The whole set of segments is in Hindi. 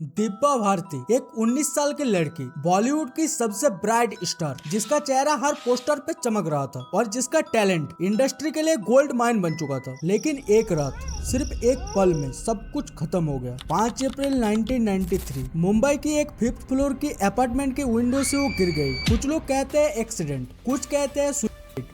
दिव्या भारती एक 19 साल की लड़की, बॉलीवुड की सबसे ब्राइट स्टार, जिसका चेहरा हर पोस्टर पे चमक रहा था और जिसका टैलेंट इंडस्ट्री के लिए गोल्ड माइन बन चुका था। लेकिन एक रात, सिर्फ एक पल में सब कुछ खत्म हो गया। 5 अप्रैल 1993 मुंबई की एक 5th फ्लोर की अपार्टमेंट की विंडो से वो गिर गई। कुछ लोग कहते हैं एक्सीडेंट, कुछ कहते हैं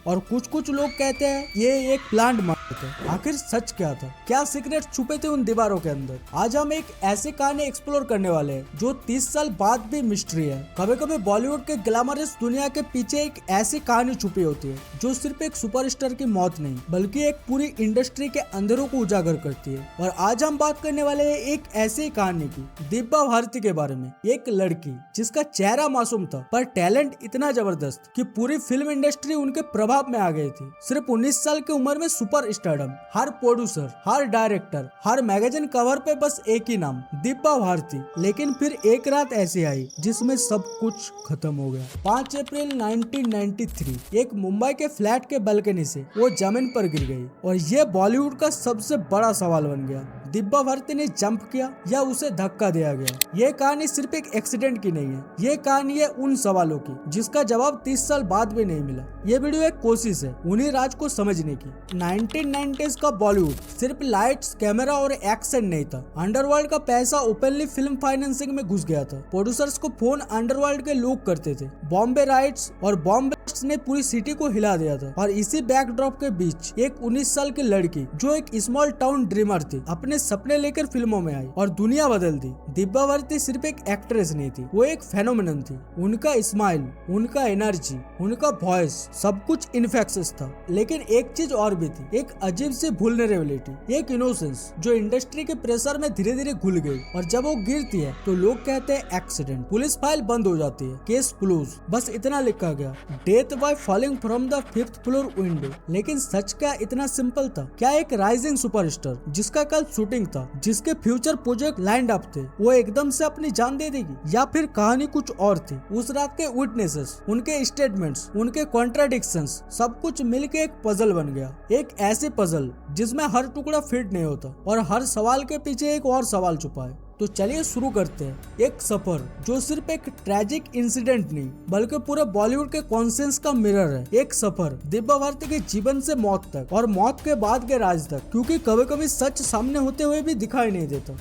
और कुछ लोग कहते हैं ये एक प्लांट मार था। आखिर सच क्या था? क्या सीक्रेट छुपे थे उन दीवारों के अंदर? आज हम एक ऐसी कहानी एक्सप्लोर करने वाले हैं जो 30 साल बाद भी मिस्ट्री है। कभी कभी बॉलीवुड के ग्लैमरस दुनिया के पीछे एक ऐसी कहानी छुपी होती है जो सिर्फ एक सुपरस्टार की मौत नहीं बल्कि एक पूरी इंडस्ट्री के अंधेरों को उजागर करती है। और आज हम बात करने वाले हैं एक ऐसी कहानी की, दिव्या भारती के बारे में। एक लड़की जिसका चेहरा मासूम था पर टैलेंट इतना जबरदस्त कि पूरी फिल्म इंडस्ट्री उनके प्रभाव में आ गई थी। सिर्फ 19 साल की उम्र में सुपर स्टारडम, हर प्रोड्यूसर, हर डायरेक्टर, हर मैगजीन कवर पे बस एक ही नाम, दिव्या भारती। लेकिन फिर एक रात ऐसी आई जिसमें सब कुछ खत्म हो गया। 5 अप्रैल 1993 एक मुंबई के फ्लैट के बालकनी से वो जमीन पर गिर गई और ये बॉलीवुड का सबसे बड़ा सवाल बन गया। दिव्या भारती ने जंप किया या उसे धक्का दिया गया? ये कहानी सिर्फ एक एक्सीडेंट की नहीं है, ये कहानी है उन सवालों की जिसका जवाब 30 साल बाद भी नहीं मिला। ये वीडियो एक कोशिश है उन्हीं राज को समझने की। 1990s का बॉलीवुड सिर्फ लाइट्स, कैमरा और एक्शन नहीं था। अंडरवर्ल्ड का पैसा ओपनली फिल्म फाइनेंसिंग में घुस गया था। प्रोड्यूसर्स को फोन अंडरवर्ल्ड के लोग करते थे। बॉम्बे राइट्स और बॉम्बे ने पूरी सिटी को हिला दिया था। और इसी बैकड्रॉप के बीच एक 19 साल की लड़की जो एक स्मॉल टाउन ड्रीमर थी, अपने सपने लेकर फिल्मों में आई और दुनिया बदल दी। दिव्या भारती सिर्फ एक एक्ट्रेस नहीं थी, वो एक फेनोमेनन थी। उनका स्माइल, उनका एनर्जी, उनका वॉइस, सब कुछ इनफेक्शियस था। लेकिन एक चीज और भी थी, एक अजीब सी वल्नरेबिलिटी, एक इनोसेंस जो इंडस्ट्री के प्रेशर में धीरे धीरे घुल गई। और जब वो गिरती है तो लोग कहते हैं एक्सीडेंट, पुलिस फाइल बंद हो जाती है, केस क्लोज, बस इतना लिखा गया, death by fouling from the 5th floor window. लेकिन सच क्या इतना सिंपल था? क्या एक राइजिंग सुपरस्टार जिसका कल शूटिंग था, जिसके फ्यूचर प्रोजेक्ट लाइंड अप थे, वो एकदम से अपनी जान दे देगी? या फिर कहानी कुछ और थी? उस रात के विटनेसेस, उनके स्टेटमेंट्स, उनके कॉन्ट्राडिक्शंस, सब कुछ मिलके एक पजल बन गया। एक ऐसी पजल जिसमें हर टुकड़ा फिट नहीं होता और हर सवाल के पीछे एक और सवाल छुपा है। तो चलिए शुरू करते हैं। एक सफर जो सिर्फ एक ट्रैजिक इंसिडेंट नहीं बल्कि पूरे बॉलीवुड के कॉन्सेंस का मिरर है। एक सफर दिव्या भारती के जीवन से मौत तक और मौत के बाद के राज तक, क्योंकि कभी कभी सच सामने होते हुए भी दिखाई नहीं देता।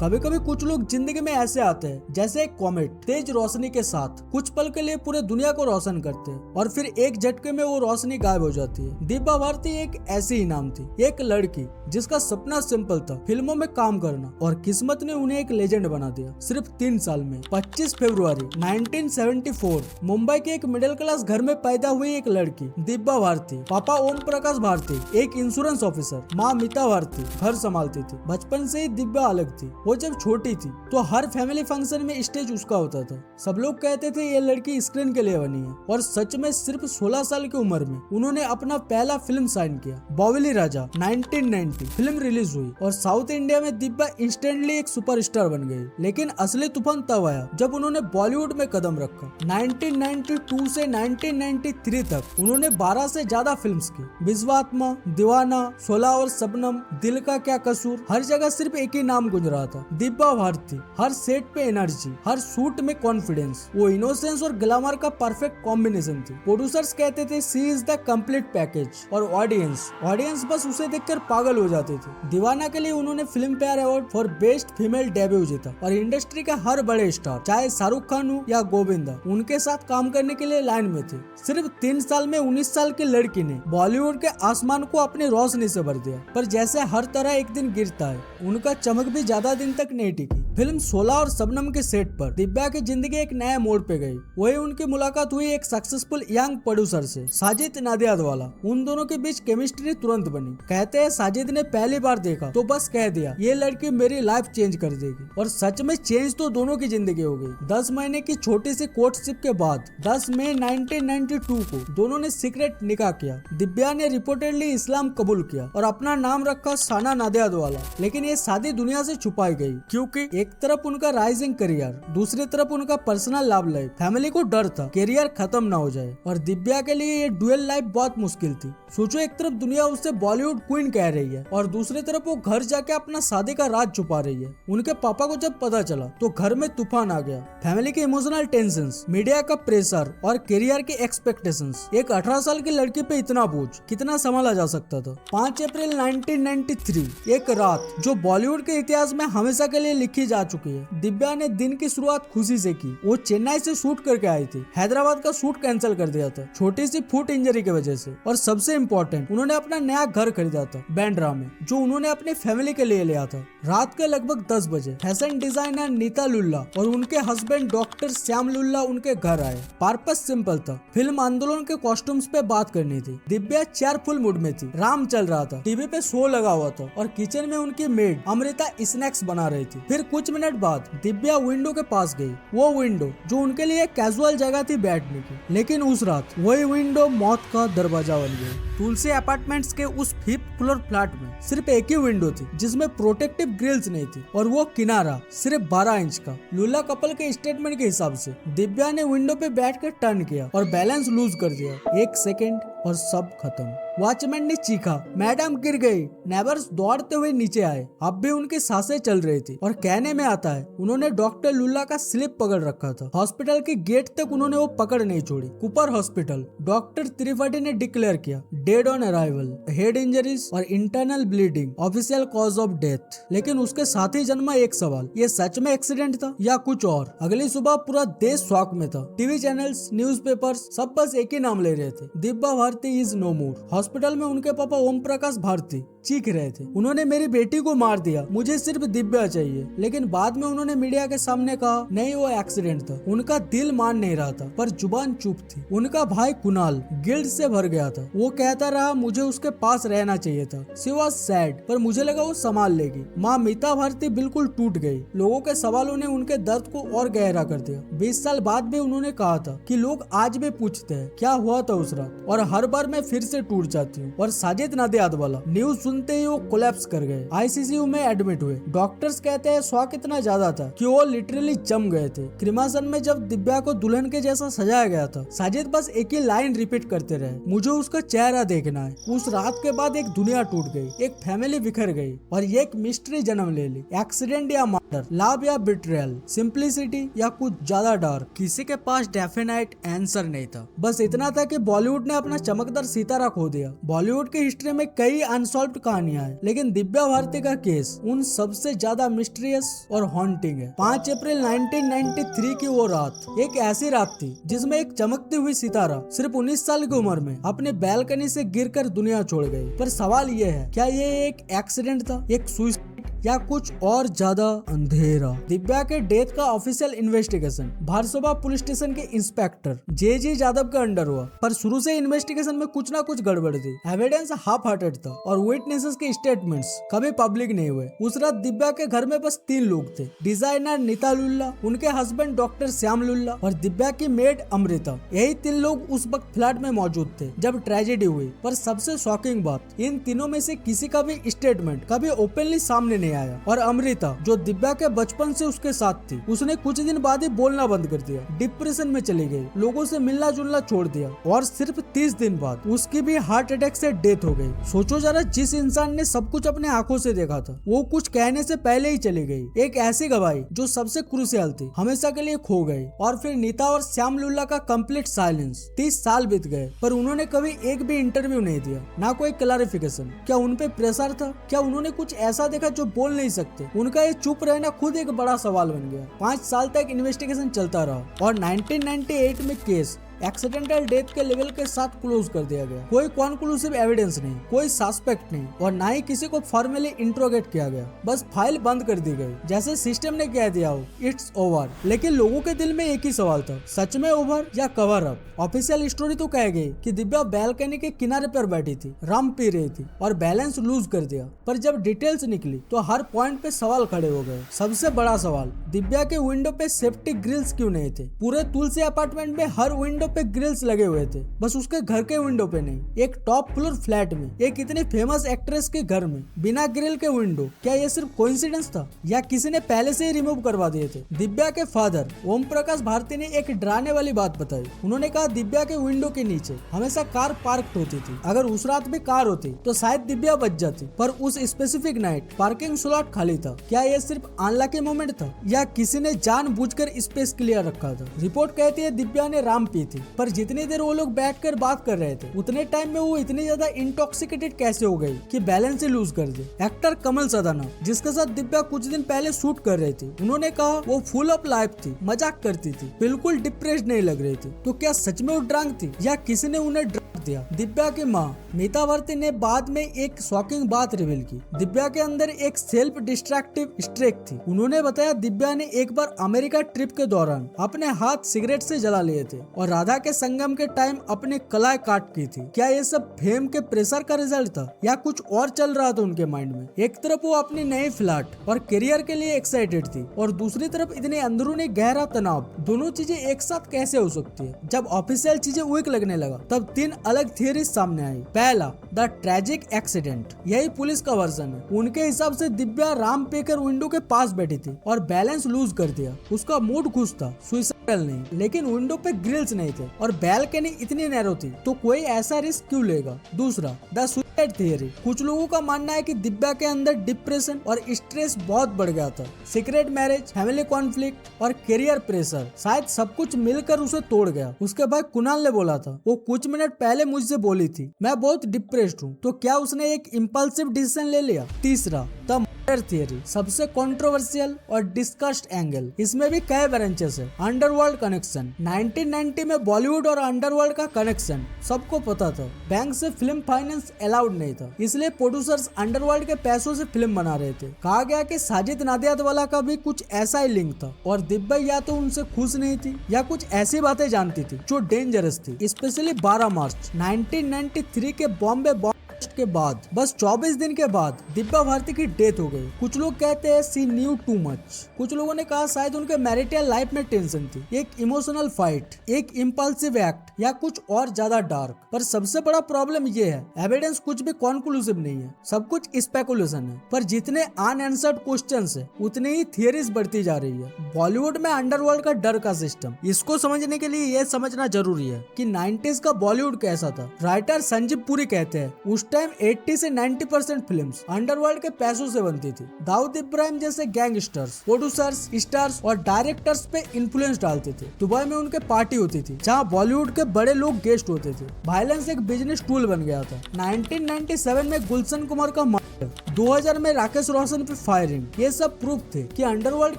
कभी कभी कुछ लोग जिंदगी में ऐसे आते हैं जैसे एक कॉमेट, तेज रोशनी के साथ कुछ पल के लिए पूरे दुनिया को रोशन करते हैं और फिर एक झटके में वो रोशनी गायब हो जाती है। दिव्या भारती एक ऐसी ही नाम थी, एक लड़की जिसका सपना सिंपल था, फिल्मों में काम करना, और किस्मत ने उन्हें एक लेजेंड बना दिया सिर्फ 3 साल में। 25 फरवरी 1974 मुंबई के एक मिडिल क्लास घर में पैदा हुई एक लड़की, दिव्या भारती। पापा ओम प्रकाश भारती एक इंश्योरेंस ऑफिसर, माँ मीता भारती घर संभालती थी। बचपन से ही दिव्या अलग थी। वो जब छोटी थी तो हर फैमिली फंक्शन में स्टेज उसका होता था। सब लोग कहते थे ये लड़की स्क्रीन के लिए बनी है, और सच में सिर्फ 16 साल की उम्र में उन्होंने अपना पहला फिल्म साइन किया, बाहुबली राजा। 1990 फिल्म रिलीज हुई और साउथ इंडिया में दिव्या इंस्टेंटली एक सुपरस्टार बन गई। लेकिन असली तूफान तब आया जब उन्होंने बॉलीवुड में कदम रखा। 1992 से 1993 तक उन्होंने 12 से ज्यादा फिल्म्स की। विश्वात्मा, दीवाना, 16 और शबनम, दिल का क्या कसूर, हर जगह सिर्फ एक ही नाम गुंज रहा था, दिव्या भारती। हर सेट पे एनर्जी, हर शूट में कॉन्फिडेंस, वो इनोसेंस और ग्लैमर का परफेक्ट कॉम्बिनेशन थी। प्रोड्यूसर्स कहते थे सी इज द कंप्लीट पैकेज, और ऑडियंस बस उसे देखकर पागल हो जाते थे। दीवाना के लिए उन्होंने film fair award for best female debut जीता और इंडस्ट्री के हर बड़े स्टार, चाहे शाहरुख खान हो या गोविंदा, उनके साथ काम करने के लिए लाइन में थे। सिर्फ 3 साल में 19 साल की लड़की ने बॉलीवुड के आसमान को अपनी रोशनी से भर दिया। पर जैसे हर तरह एक दिन गिरता है, उनका चमक भी ज्यादा दिन तक नहीं टिकी। फिल्म 16 और शबनम के सेट पर दिव्या की जिंदगी एक नए मोड़ पे गई। वही उनकी मुलाकात हुई एक सक्सेसफुल यंग प्रोड्यूसर से, साजिद नादियादवाला। उन दोनों के बीच केमिस्ट्री तुरंत बनी। कहते हैं साजिद ने पहली बार देखा तो बस कह दिया ये लड़की मेरी लाइफ चेंज कर देगी। और सच में चेंज तो दोनों की जिंदगी हो गई। 10 महीने की छोटी सी कोर्टशिप के बाद 10 मई 1992 को दोनों ने सीक्रेट निकाह किया। दिव्या ने रिपोर्टेडली इस्लाम कबूल किया और अपना नाम रखा साना नादियादवाला। लेकिन ये शादी दुनिया से छुपाई गई, क्योंकि एक तरफ उनका राइजिंग करियर, दूसरी तरफ उनका पर्सनल लव लाइफ। फैमिली को डर था करियर खत्म ना हो जाए, और दिव्या के लिए ये डुअल लाइफ बहुत मुश्किल थी। सोचो, एक तरफ दुनिया उससे बॉलीवुड क्वीन कह रही है और दूसरी तरफ वो घर जाके अपना शादी का राज छुपा रही है। उनके पापा को जब पता चला तो घर में तूफान आ गया। फैमिली के इमोशनल टेंशंस, मीडिया का प्रेशर और करियर के एक्सपेक्टेशंस। एक 18 साल की लड़की पे इतना बोझ कितना संभाला जा सकता था। 5 अप्रैल 1993, एक रात जो बॉलीवुड के इतिहास में हमेशा के लिए लिखी जा चुकी है। दिव्या ने दिन की शुरुआत खुशी से की। वो चेन्नई से शूट करके आई थी, हैदराबाद का शूट कैंसिल कर दिया था छोटी सी फुट इंजरी की वजह से। और सबसे इम्पोर्टेंट, उन्होंने अपना नया घर खरीदा था बैंड्रा में, जो उन्होंने अपनी फैमिली के लिए लिया था। रात के लगभग 10 बजे फैशन डिजाइनर नीता लुल्ला और उनके हस्बैंड डॉक्टर श्याम लुल्ला उनके घर आए। पर्पस सिंपल था, फिल्म आंदोलन के कॉस्ट्यूम्स पे बात करनी थी। दिव्या चेयरफुल मूड में थी, राम चल रहा था, टीवी पे शो लगा हुआ था और किचन में उनकी मेड अमृता स्नैक्स बना रही थी। फिर कुछ मिनट बाद दिव्या विंडो के पास गई, वो विंडो जो उनके लिए कैजुअल जगह थी बैठने की। लेकिन उस रात वही विंडो मौत का दरवाजा बन गई। तुलसी अपार्टमेंट्स के उस 5th फ्लोर फ्लैट में सिर्फ एक ही विंडो थी जिसमें प्रोटेक्टिव ग्रिल्स नहीं थी, और वो किनारा सिर्फ 12 इंच का। लुल्ला कपल के स्टेटमेंट के हिसाब से दिव्या ने विंडो पे बैठ कर टर्न किया और बैलेंस लूज कर दिया। 1 सेकेंड और सब खत्म। वॉचमैन ने चीखा, मैडम गिर गई। नेबर्स दौड़ते हुए नीचे आए, अब भी उनकी सांसें चल रही थी। और कहने में आता है उन्होंने डॉक्टर लुल्ला का स्लिप पकड़ रखा था। हॉस्पिटल के गेट तक उन्होंने वो पकड़ नहीं छोड़ी। कूपर हॉस्पिटल, डॉक्टर त्रिपाठी ने डिक्लेयर किया dead on arrival, head injuries और internal bleeding, official cause of death. लेकिन उसके साथ ही जन्मा एक सवाल, ये सच में एक्सीडेंट था या कुछ और? अगली सुबह पूरा देश शॉक में था। टीवी चैनल्स, न्यूज़पेपर्स सब बस एक ही नाम ले रहे थे, Divya Bharti is no more. Hospital में उनके पापा ओम प्रकाश भारती चीख रहे थे, उन्होंने मेरी बेटी को मार दिया, मुझे सिर्फ दिव्या चाहिए। लेकिन बाद में उन्होंने मीडिया के सामने कहा नहीं, वो एक्सीडेंट था। उनका दिल मान नहीं रहा था पर जुबान चुप थी। उनका भाई कुणाल गिल्ट से भर गया था, वो कहता रहा मुझे उसके पास रहना चाहिए था। शी वाज सैड, पर मुझे लगा वो संभाल लेगी। माँ मीता भारती बिल्कुल टूट गई। लोगों के सवालों ने उनके दर्द को और गहरा कर दिया। 20 साल बाद भी उन्होंने कहा था कि लोग आज भी पूछते हैं क्या हुआ था उस रात, और हर बार मैं फिर से टूट जाती हूँ। और साजिद नादियाद वाला न्यूज सुनते ही वो कोलैप्स कर गए, आईसीयू में एडमिट हुए। डॉक्टर्स कहते हैं शॉक इतना ज्यादा था कि वो लिटरली जम गए थे। क्रिमासन में जब दिव्या को दुल्हन के जैसा सजाया गया था, साजिद बस एक ही लाइन रिपीट करते रहे, मुझे उसका चेहरा देखना है। उस रात के बाद एक दुनिया टूट गई, एक फैमिली बिखर गई और ये एक मिस्ट्री जन्म ले ली। एक्सीडेंट या मर्डर, लव या बिट्रेयल, सिंप्लिसिटी या कुछ ज्यादा डार्क। किसी के पास डेफिनेट आंसर नहीं था, बस इतना था कि बॉलीवुड ने अपना चमकदार सितारा खो दिया। बॉलीवुड की हिस्ट्री में कई अनसॉल्व्ड कहानियां हैं, लेकिन दिव्या भारती का केस उन सबसे ज्यादा मिस्टीरियस और हॉन्टिंग है। 5 अप्रैल 1993 की वो रात एक ऐसी रात थी जिसमें एक चमकती हुई सितारा सिर्फ 19 साल की उम्र में अपने बैल्कनी से गिरकर दुनिया छोड़ गई। पर सवाल ये है, क्या ये एक एक्सीडेंट था, एक सुसाइड या कुछ और ज्यादा अंधेरा? दिव्या के डेथ का ऑफिशियल इन्वेस्टिगेशन भारसोबा पुलिस स्टेशन के इंस्पेक्टर जे यादव के अंडर हुआ, पर शुरू से इन्वेस्टिगेशन में कुछ ना कुछ गड़बड़ थी। एविडेंस हाफ हार्टेड था और विटनेसेस के स्टेटमेंट्स कभी पब्लिक नहीं हुए। उस रात दिव्या के घर में बस 3 लोग थे, डिजाइनर नीता लुल्ला, उनके हस्बैंड डॉक्टर श्याम लुल्ला और दिव्या की मेड अमृता। यही 3 लोग उस वक्त फ्लैट में मौजूद थे जब ट्रेजेडी हुई। पर सबसे शॉकिंग बात, इन तीनों में से किसी का भी स्टेटमेंट कभी ओपनली सामने नहीं आया। और अमृता जो दिव्या के बचपन से उसके साथ थी, उसने कुछ दिन बाद ही बोलना बंद कर दिया, डिप्रेशन में चली गई, लोगों से मिलना जुलना छोड़ दिया और सिर्फ 30 दिन बाद उसकी भी हार्ट अटैक से डेथ हो गई। सोचो जरा, जिस इंसान ने सब कुछ अपने आंखों से देखा था, वो कुछ कहने से पहले ही चली गई। एक ऐसी गवाही जो सबसे क्रूशियल थी, हमेशा के लिए खो गई। और फिर नीता और श्याम लुल्ला का कंप्लीट साइलेंस। 30 साल बीत गए पर उन्होंने कभी एक भी इंटरव्यू नहीं दिया, ना कोई क्लैरिफिकेशन। क्या उन पे प्रेशर था? क्या उन्होंने कुछ ऐसा देखा जो बोल नहीं सकते? उनका ये चुप रहना खुद एक बड़ा सवाल बन गया। 5 साल तक इन्वेस्टिगेशन चलता रहा और 1998 में केस एक्सीडेंटल डेथ के लेवल के साथ क्लोज कर दिया गया। कोई कॉन्क्लूसिव एविडेंस नहीं, कोई सस्पेक्ट नहीं और ना ही किसी को फॉर्मली इंट्रोगेट किया गया। बस फाइल बंद कर दी गई, जैसे सिस्टम ने कह दिया हो इट्स ओवर। लेकिन लोगों के दिल में एक ही सवाल था, सच में ओवर या कवर अप? ऑफिशियल स्टोरी तो कह गई कि दिव्या बैल्कनी के किनारे पर बैठी थी, रम पी रही थी और बैलेंस लूज कर दिया। पर जब डिटेल्स निकली तो हर पॉइंट पे सवाल खड़े हो गए। सबसे बड़ा सवाल, दिव्या के विंडो पे सेफ्टी ग्रिल्स क्यों नहीं थे? पूरे तुलसी अपार्टमेंट में हर विंडो विंडो पे ग्रिल्स लगे हुए थे, बस उसके घर के विंडो पे नहीं, एक टॉप फ्लोर फ्लैट में एक इतनी फेमस एक्ट्रेस के घर में बिना ग्रिल के विंडो। क्या ये सिर्फ कोइंसिडेंस था या किसी ने पहले से ही रिमूव करवा दिए थे? दिव्या के फादर ओम प्रकाश भारती ने एक डराने वाली बात बताई। उन्होंने कहा दिव्या के विंडो के नीचे हमेशा कार पार्क होती थी, अगर उस रात भी कार होती तो शायद दिव्या बच जाती, पर उस स्पेसिफिक नाइट पार्किंग स्लॉट खाली था। क्या ये सिर्फ अनलकी मोमेंट था या किसी ने जानबूझकर स्पेस क्लियर रखा था? रिपोर्ट कहती है दिव्या ने राम पी थी, पर जितनी देर वो लोग बैठकर बात कर रहे थे उतने टाइम में वो इतनी ज्यादा इंटॉक्सिकेटेड कैसे हो गई कि बैलेंस ही लूज कर दे। एक्टर कमल सदाना, जिसके साथ दिव्या कुछ दिन पहले शूट कर रही थी, उन्होंने कहा वो फुल ऑफ लाइफ थी, मजाक करती थी, बिल्कुल डिप्रेस्ड नहीं लग रही थी। तो क्या सच में वो ड्रंक थी या किसी ने उन्हें ड्रग दिया? दिव्या की माँ मीता भारती ने बाद में एक शॉकिंग बात रिवील की। दिव्या के अंदर एक सेल्फ डिस्ट्रक्टिव स्ट्रेक थी। उन्होंने बताया दिव्या ने एक बार अमेरिका ट्रिप के दौरान अपने हाथ सिगरेट से जला लिए थे और राधा के संगम के टाइम अपने कलाई काट की थी। क्या ये सब फेम के प्रेशर का रिजल्ट था या कुछ और चल रहा था उनके माइंड में? एक तरफ वो अपनी नई फ्लैट और करियर के लिए एक्साइटेड थी और दूसरी तरफ इतने अंदरूनी गहरा तनाव। दोनों चीजें एक साथ कैसे हो सकती है? जब ऑफिशियल चीजें वीक लगने लगा तब 3 अलग थियरीज सामने आई। पहला, द ट्रेजिक एक्सीडेंट, यही पुलिस का वर्जन है। उनके हिसाब से दिव्या राम पेकर विंडो के पास बैठी थी और बैलेंस लूज कर दिया। उसका मूड खुश था, सुसाइडल नहीं, लेकिन विंडो पे ग्रिल्स नहीं थे और बैल्कनी इतनी नैरो थी, तो कोई ऐसा रिस्क क्यों लेगा? दूसरा, द सुसाइड थियरी, कुछ लोगों का मानना है कि दिव्या के अंदर डिप्रेशन और स्ट्रेस बहुत बढ़ गया था। सीक्रेट मैरिज, फैमिली कॉन्फ्लिक्ट और करियर प्रेशर, शायद सब कुछ मिलकर उसे तोड़ गया। उसके भाई कुणाल ने बोला था, वो कुछ मिनट पहले मुझसे बोली थी मैं बहुत डिप्रेस्ड हूँ, तो क्या उसने एक इम्पल्सिव डिसीजन ले लिया? तीसरा, द थियरी, सबसे कंट्रोवर्शियल और डिस्कस्ड एंगल। इसमें भी कई ब्रांचेस है। अंडरवर्ल्ड कनेक्शन, 1990 में बॉलीवुड और अंडरवर्ल्ड का कनेक्शन सबको पता था। बैंक से फिल्म फाइनेंस अलाउड नहीं था, इसलिए प्रोड्यूसर्स अंडरवर्ल्ड के पैसों से फिल्म बना रहे थे। कहा गया कि साजिद नादियादवाला का भी कुछ ऐसा ही लिंक था और दिव्या या तो उनसे खुश नहीं थी या कुछ ऐसी बातें जानती थी जो डेंजरस थी। स्पेशली 12 मार्च 1993 के बॉम्बे के बाद बस 24 दिन के बाद दिव्या भारती की डेथ हो गई। कुछ लोग कहते हैं सी न्यू टू मच, कुछ लोगों ने कहा शायद उनके मैरिटल लाइफ में टेंशन थी, एक इमोशनल फाइट, एक इम्पल्सिव एक्ट या कुछ और ज्यादा डार्क। पर सबसे बड़ा प्रॉब्लम ये है, एविडेंस कुछ भी कॉन्क्लूसिव नहीं है, सब कुछ स्पेकुलेशन है। पर जितने अनआंसर्ड क्वेश्चंस है उतनी ही थियरीज बढ़ती जा रही है। बॉलीवुड में अंडरवर्ल्ड का डर का सिस्टम, इसको समझने के लिए ये समझना जरूरी है कि 90s का बॉलीवुड कैसा था। राइटर संजीव पुरी कहते हैं उस टाइम 80 से 90% फिल्म्स अंडरवर्ल्ड के पैसों से बनती थी। दाऊद इब्राहिम जैसे गैंगस्टर्स, प्रोड्यूसर्स, स्टार्स और डायरेक्टर्स पे इन्फ्लुएंस डालते थे। दुबई में उनके पार्टी होती थी जहां बॉलीवुड के बड़े लोग गेस्ट होते थे। वायलेंस एक बिजनेस टूल बन गया था। 1997 में गुलशन कुमार का मर्डर, 2000 में राकेश रोशन पे फायरिंग, ये सब प्रूफ थे कि अंडरवर्ल्ड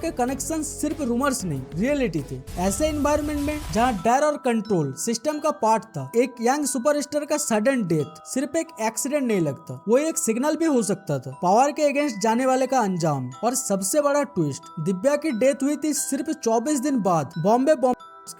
के कनेक्शन सिर्फ रूमर्स नहीं, रियलिटी थे। ऐसे एनवायरनमेंट में जहां डर और कंट्रोल सिस्टम का पार्ट था, एक यंग सुपरस्टार का सडन डेथ सिर्फ एक एक्सीडेंट नहीं लगता, वो एक सिग्नल भी हो सकता था, पावर के अगेंस्ट जाने वाले का अंजाम। और सबसे बड़ा ट्विस्ट, दिव्या की डेथ हुई थी सिर्फ 24 दिन बाद बॉम्बे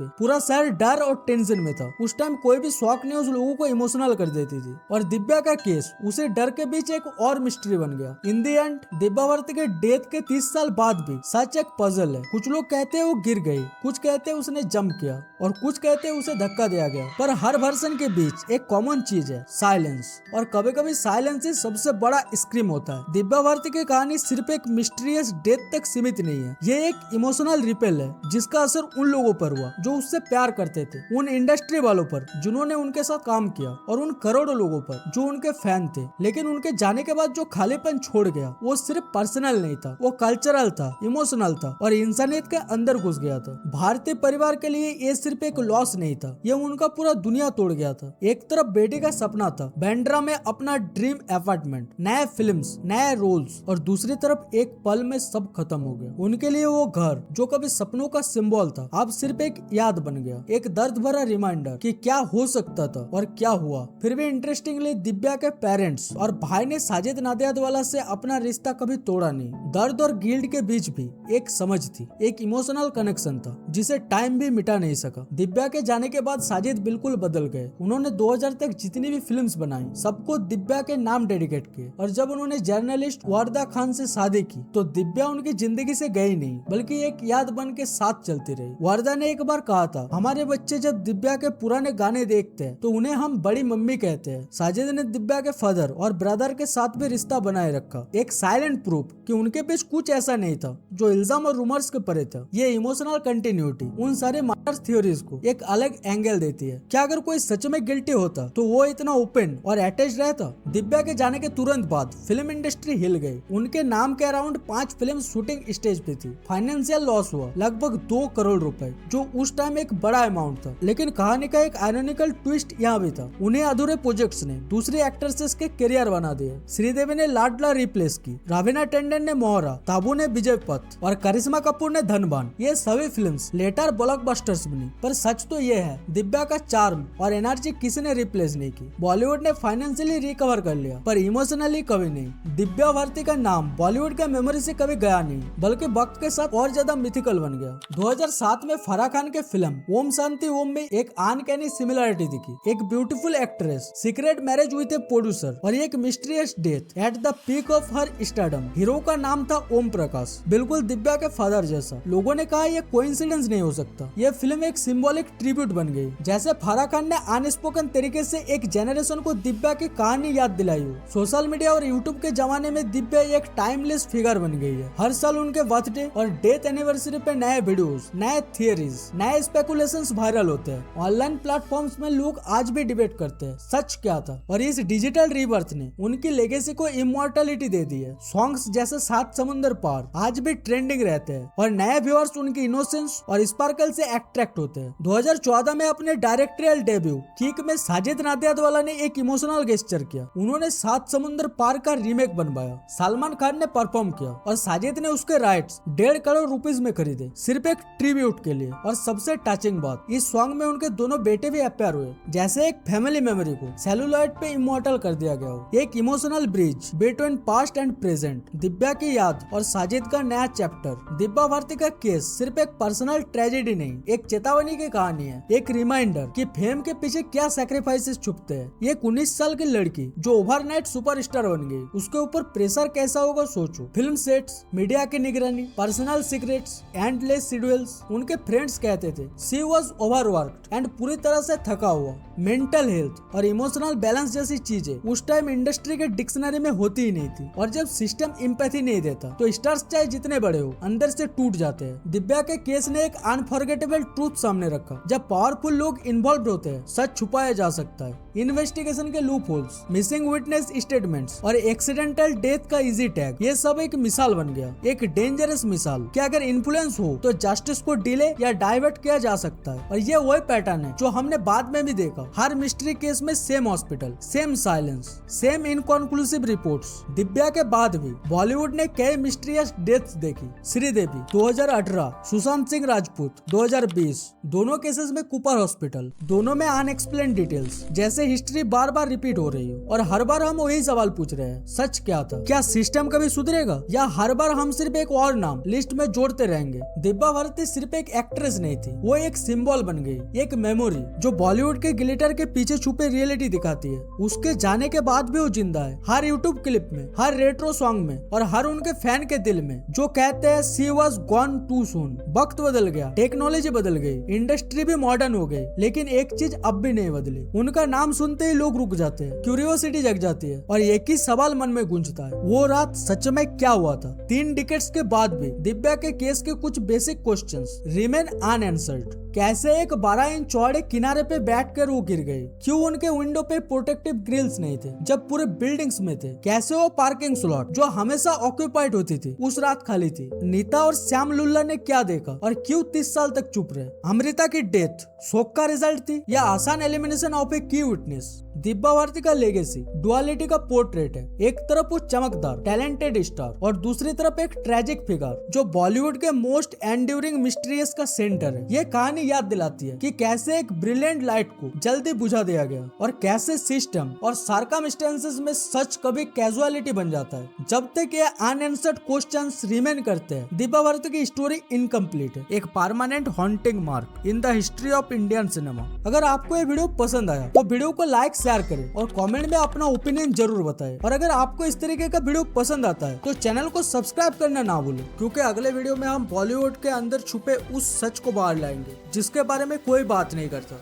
पूरा शहर डर और टेंशन में था। उस टाइम कोई भी शॉक न्यूज लोगों को इमोशनल कर देती थी और दिव्या का केस उसे डर के बीच एक और मिस्ट्री बन गया। इन दी एंड दिव्या भारती के डेथ के 30 साल बाद भी सच एक पजल है। कुछ लोग कहते हैं वो गिर गई, कुछ कहते हैं उसने जंप किया और कुछ कहते हैं उसे धक्का दिया गया। पर हर वर्जन के बीच एक कॉमन चीज है, साइलेंस। और कभी कभी साइलेंस ही सबसे बड़ा स्क्रीम होता है। दिव्या भारती की कहानी सिर्फ एक मिस्टीरियस डेथ तक सीमित नहीं है, ये एक इमोशनल रिपेल है जिसका असर उन लोगों पर हुआ जो उससे प्यार करते थे, उन इंडस्ट्री वालों पर जिन्होंने उनके साथ काम किया और उन करोड़ों लोगों पर जो उनके फैन थे। लेकिन उनके जाने के बाद जो खालीपन छोड़ गया वो सिर्फ पर्सनल नहीं था, वो कल्चरल था, इमोशनल था और इंसानियत के अंदर घुस गया था। भारतीय परिवार के लिए ये सिर्फ एक लॉस नहीं था, ये उनका पूरा दुनिया तोड़ गया था। एक तरफ बेटी का सपना था, बांद्रा में अपना ड्रीम अपार्टमेंट, नए फिल्म्स, नए रोल्स, और दूसरी तरफ एक पल में सब खत्म हो गया। उनके लिए वो घर जो कभी सपनों का सिंबल था अब सिर्फ एक याद बन गया, एक दर्द भरा रिमाइंडर कि क्या हो सकता था और क्या हुआ। फिर भी इंटरेस्टिंगली दिव्या के पेरेंट्स और भाई ने साजिद नादियादवाला से अपना रिश्ता कभी तोड़ा नहीं। दर्द और गिल्ट के बीच भी एक समझ थी, एक इमोशनल कनेक्शन था जिसे टाइम भी मिटा नहीं सका। दिव्या के जाने के बाद साजिद बिल्कुल बदल गए। उन्होंने 2000 तक जितनी भी फिल्म्स बनाई सबको दिव्या के नाम डेडिकेट किए और जब उन्होंने जर्नलिस्ट वारदा खान से शादी की तो दिव्या उनकी जिंदगी से गई नहीं बल्कि एक याद बन के साथ चलती रही। वारदा ने एक बार बार कहा था, हमारे बच्चे जब दिव्या के पुराने गाने देखते हैं तो उन्हें हम बड़ी मम्मी कहते हैं। साजिद ने दिव्या के फादर और ब्रदर के साथ भी रिश्ता बनाए रखा, एक साइलेंट प्रूफ कि उनके बीच कुछ ऐसा नहीं था जो इल्जाम और रूमर्स के परे था। ये इमोशनल कंटिन्यूटी उन सारे मार्टर्स थ्योरीज को एक अलग एंगल देती है। क्या अगर कोई सच में गिल्टी होता तो वो इतना ओपन और अटैच रहता? दिव्या के जाने के तुरंत बाद फिल्म इंडस्ट्री हिल गई। उनके नाम के अराउंड 5 फिल्म शूटिंग स्टेज पे थी। फाइनेंशियल लॉस हुआ लगभग 2 करोड़ रुपए, जो उस टाइम एक बड़ा अमाउंट था। लेकिन कहानी का एक आयरनिकल ट्विस्ट यहाँ भी था। उन्हें अधूरे प्रोजेक्ट्स ने दूसरी एक्ट्रेसेस के करियर बना दिए। श्रीदेवी ने लाडला रिप्लेस की, रवीना टंडन ने मोहरा, ताबू ने विजय पथ और करिश्मा कपूर ने धनबान। ये सभी फिल्म्स लेटर ब्लॉकबस्टर्स बनी। पर सच तो ये है, दिव्या का चार्म और एनर्जी किसी ने रिप्लेस नहीं की। बॉलीवुड ने फाइनेंशियली रिकवर कर लिया पर इमोशनली कभी नहीं। दिव्या भारती का नाम बॉलीवुड के मेमोरी से कभी गया नहीं, बल्कि वक्त के साथ और ज्यादा मिथिकल बन गया। 2007 में फराह खान के फिल्म ओम शांति ओम में एक अनकैनी सिमिलरिटी दिखी। एक beautiful actress, secret marriage with a producer और एक mysterious death at the peak of her stardom. Hero का नाम था ओम प्रकाश, बिल्कुल दिव्या के फादर जैसा। लोगों ने कहा यह कोइंसिडेंस नहीं हो सकता। यह फिल्म एक सिंबॉलिक ट्रिब्यूट बन गई, जैसे फराह खान ने अनस्पोकन तरीके से एक जेनरेशन को दिव्या की कहानी याद दिलाई हो। सोशल मीडिया और यूट्यूब के जमाने में दिव्या एक टाइमलेस फिगर बन गई है। हर साल उनके बर्थडे और डेथ एनिवर्सरी पे नए वीडियोस, नए थियरीज, नए स्पेकुलेशंस वायरल होते हैं। ऑनलाइन प्लेटफॉर्म्स में लोग आज भी डिबेट करते हैं सच क्या था। और इस डिजिटल रीबर्थ ने उनकी लेगेसी को इमॉर्टलिटी दे दी है। सॉन्ग्स जैसे 7 समुंदर पार आज भी ट्रेंडिंग रहते हैं और नए व्यूअर्स उनकी इनोसेंस और स्पार्कल से अट्रैक्ट होते हैं। 2014 में अपने डायरेक्टोरियल डेब्यू किक में साजिद नादियाडवाला ने एक इमोशनल गेस्चर किया। उन्होंने 7 समुंदर पार का रीमेक बनवाया। सलमान खान ने परफॉर्म किया और साजिद ने उसके राइट्स 1.5 करोड़ रुपीस में खरीदे, सिर्फ एक ट्रिब्यूट के लिए। और सबसे टचिंग बात, इस सॉन्ग में उनके दोनों बेटे भी अपेयर हुए, जैसे एक फैमिली मेमोरी को सेलुलॉइड पे इमॉर्टल कर दिया गया हो। एक emotional bridge between past and present. Divya की याद और साजिद का नया चैप्टर। दिव्या भारती का केस सिर्फ एक पर्सनल ट्रेजेडी नहीं, एक चेतावनी की कहानी है, एक रिमाइंडर कि फेम के पीछे क्या सैक्रिफाइसेस छुपते हैं। एक 19 साल की लड़की जो ओवरनाइट सुपरस्टार बन गई, उसके ऊपर प्रेशर कैसा होगा सोचो। फिल्म सेट्स, मीडिया की निगरानी, पर्सनल सीक्रेट्स, एंडलेस शेड्यूल्स। उनके फ्रेंड्स कहते थे शी वाज ओवरवर्क्ड एंड पूरी तरह से थका हुआ। मेंटल हेल्थ और इमोशनल बैलेंस जैसी चीजें उस टाइम इंडस्ट्री के डिक्शनरी में होती ही नहीं थी। और जब सिस्टम एम्पैथी नहीं देता तो स्टार्स चाहे जितने बड़े हो अंदर से टूट जाते हैं। दिव्या के केस ने एक अनफॉरगेटेबल ट्रूथ सामने रखा, जब पावरफुल लोग इन्वॉल्व होते हैं सच छुपाया जा सकता है। इन्वेस्टिगेशन के loop holes, missing witness statements और एक्सीडेंटल डेथ का इजी टैग, ये सब एक मिसाल बन गया, एक डेंजरस मिसाल कि अगर इन्फ्लुएंस हो तो जस्टिस को डिले या डाइवर्ट किया जा सकता है। और ये वही पैटर्न है जो हमने बाद में भी देखा। हर मिस्ट्री केस में same hospital, same silence, same inconclusive reports. Divya के बाद भी बॉलीवुड ने कई मिस्टीरियस डेथ्स देखी। श्रीदेवी 2018, सुशांत सिंह राजपूत 2020। दोनों केसेस में कूपर हॉस्पिटल, दोनों में अनएक्सप्लेन्ड डिटेल्स, जैसे हिस्ट्री बार बार रिपीट हो रही हो। और हर बार हम वही सवाल पूछ रहे हैं, सच क्या था? क्या सिस्टम कभी सुधरेगा या हर बार हम सिर्फ एक और नाम लिस्ट में जोड़ते रहेंगे? दिव्या भारती सिर्फ एक एक्ट्रेस नहीं थी, वो एक सिंबल बन गई, एक मेमोरी जो बॉलीवुड के ग्लिटर के पीछे छुपे रियलिटी दिखाती है। उसके जाने के बाद भी वो जिंदा है, हर यूट्यूब क्लिप में, हर रेट्रो सॉन्ग में और हर उनके फैन के दिल में जो कहते हैं she was gone too soon. वक्त बदल गया, टेक्नोलॉजी बदल गई, इंडस्ट्री भी मॉडर्न हो गई, लेकिन एक चीज अब भी नहीं बदली। उनका नाम सुनते ही लोग रुक जाते हैं, क्यूरियोसिटी जग जाती है और एक ही सवाल मन में गूंजता है, वो रात सच में क्या हुआ था? 3 डिकेड्स के बाद भी दिव्या के केस के कुछ बेसिक क्वेश्चंस रिमेन अनआंसर्ड। कैसे एक 12 इंच चौड़े किनारे पे बैठकर वो गिर गई? क्यों उनके विंडो पे प्रोटेक्टिव ग्रिल्स नहीं थे जब पूरे बिल्डिंग्स में थे? कैसे वो पार्किंग स्लॉट जो हमेशा ऑक्यूपाइड होती थी उस रात खाली थी? नीता और श्याम लुल्ला ने क्या देखा और क्यों 30 साल तक चुप रहे? अमृता की डेथ शोक का रिजल्ट थी या आसान एलिमिनेशन ऑफ ए की विटनेस? दिव्या भारती का लेगेसी डुअलिटी का पोर्ट्रेट है। एक तरफ वो चमकदार टैलेंटेड स्टार और दूसरी तरफ एक ट्रेजिक फिगर जो बॉलीवुड के मोस्ट एंड्यूरिंग मिस्ट्रियस का सेंटर है। ये कहानी याद दिलाती है कि कैसे एक ब्रिलियंट लाइट को जल्दी बुझा दिया गया और कैसे सिस्टम और सर्कमस्टेंसेस में सच कभी कैजुअलिटी बन जाता है। जब तक ये अनआंसर्ड क्वेश्चंस रिमेन करते हैं, दिव्या भारती की स्टोरी इनकम्प्लीट है, एक permanent haunting mark in the history of Indian cinema. अगर आपको ये वीडियो पसंद आया तो वीडियो को लाइक शेयर करें और कमेंट में अपना ओपिनियन जरूर बताएं। और अगर आपको इस तरीके का वीडियो पसंद आता है तो चैनल को सब्सक्राइब करना ना भूलें, क्योंकि अगले वीडियो में हम बॉलीवुड के अंदर छुपे उस सच को बाहर लाएंगे। जिसके बारे में कोई बात नहीं करता।